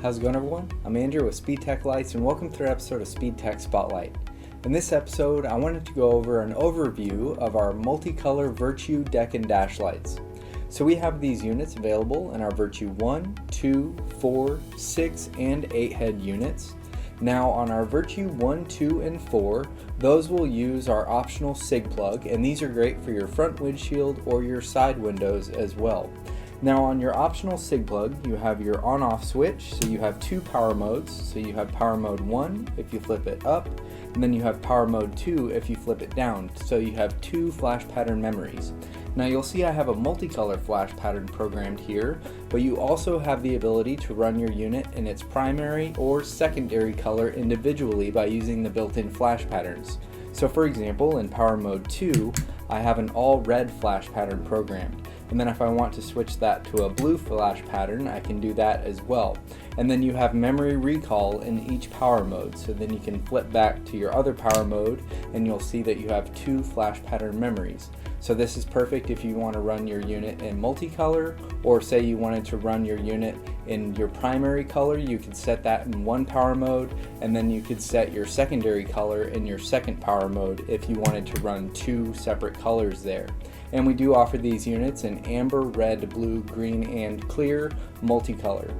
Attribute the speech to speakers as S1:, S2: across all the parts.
S1: How's it going, everyone? I'm Andrew with SpeedTech Lights, and welcome to another episode of SpeedTech Spotlight. In this episode, I wanted to go over an overview of our MultiColor Virtue deck and dash lights. So we have these units available in our Virtue 1, 2, 4, 6, and 8 head units. Now on our Virtue 1, 2, and 4, those will use our optional SIG plug, and these are great for your front windshield or your side windows as well. Now on your optional SIG plug, you have your on-off switch, so you have two power modes. So you have power mode 1 if you flip it up, and then you have power mode 2 if you flip it down, so you have two flash pattern memories. Now you'll see I have a multicolor flash pattern programmed here, but you also have the ability to run your unit in its primary or secondary color individually by using the built-in flash patterns. So for example, in power mode 2, I have an all red flash pattern programmed. And then if I want to switch that to a blue flash pattern, I can do that as well. And then you have memory recall in each power mode, so then you can flip back to your other power mode and you'll see that you have two flash pattern memories. So this is perfect if you want to run your unit in multicolor, or say you wanted to run your unit in your primary color, you could set that in one power mode, and then you could set your secondary color in your second power mode if you wanted to run two separate colors there. And we do offer these units in amber, red, blue, green, and clear multicolor.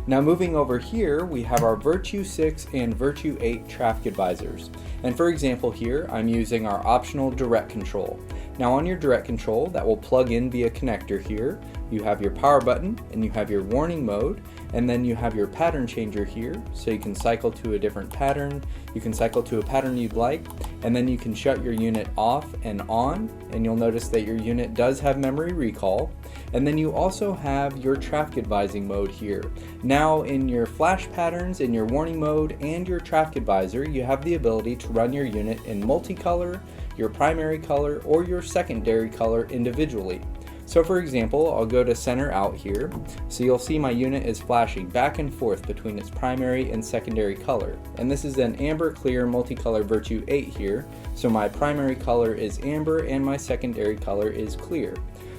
S1: Now moving over here, we have our Virtue 6 and Virtue 8 traffic advisors. And for example here, I'm using our optional direct control. Now on your direct control, that will plug in via connector here. You have your power button and you have your warning mode, and then you have your pattern changer here, so you can cycle to a different pattern, you can cycle to a pattern you'd like, and then you can shut your unit off and on, and you'll notice that your unit does have memory recall. And then you also have your traffic advising mode here. Now in your flash patterns, in your warning mode, and your traffic advisor, you have the ability to run your unit in multicolor, your primary color, or your secondary color individually. So for example, I'll go to center out here, so you'll see my unit is flashing back and forth between its primary and secondary color. And this is an amber clear multicolor Virtue 8 here, so my primary color is amber and my secondary color is clear.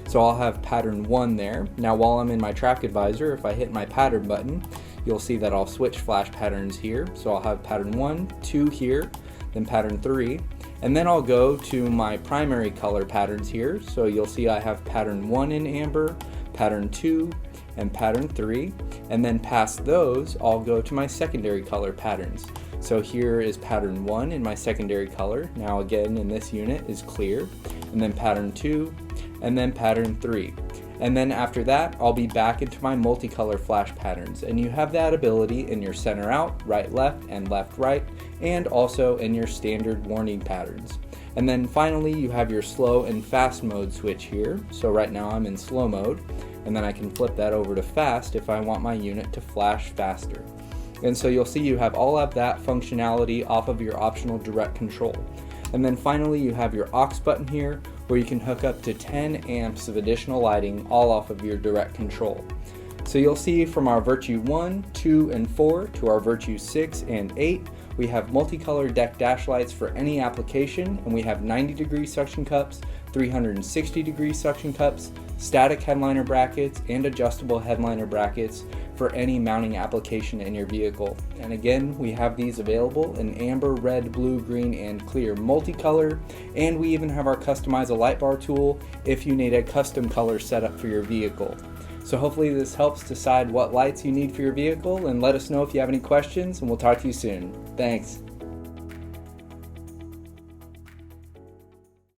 S1: So I'll have pattern 1 there. Now while I'm in my traffic advisor, if I hit my pattern button, you'll see that I'll switch flash patterns here. So I'll have pattern 1, 2 here, then pattern 3, and then I'll go to my primary color patterns here. So you'll see I have pattern 1 in amber, pattern 2, and pattern 3, and then past those I'll go to my secondary color patterns. So here is pattern 1 in my secondary color. Now again in this unit is clear, and then pattern 2, and then pattern 3. And then after that, I'll be back into my multicolor flash patterns. And you have that ability in your center out, right left, and left right, and also in your standard warning patterns. And then finally, you have your slow and fast mode switch here. So right now I'm in slow mode, and then I can flip that over to fast if I want my unit to flash faster. And so you'll see you have all of that functionality off of your optional direct control. And then finally, you have your aux button here, where you can hook up to 10 amps of additional lighting all off of your direct control. So you'll see from our Virtue 1, 2, and 4 to our Virtue 6 and 8, we have multicolor deck dash lights for any application, and we have 90-degree suction cups, 360-degree suction cups, static headliner brackets, and adjustable headliner brackets for any mounting application in your vehicle. And again, we have these available in amber, red, blue, green, and clear multicolor, and we even have our Customize a Light Bar tool if you need a custom color setup for your vehicle. So hopefully this helps decide what lights you need for your vehicle, and let us know if you have any questions, and we'll talk to you soon. Thanks.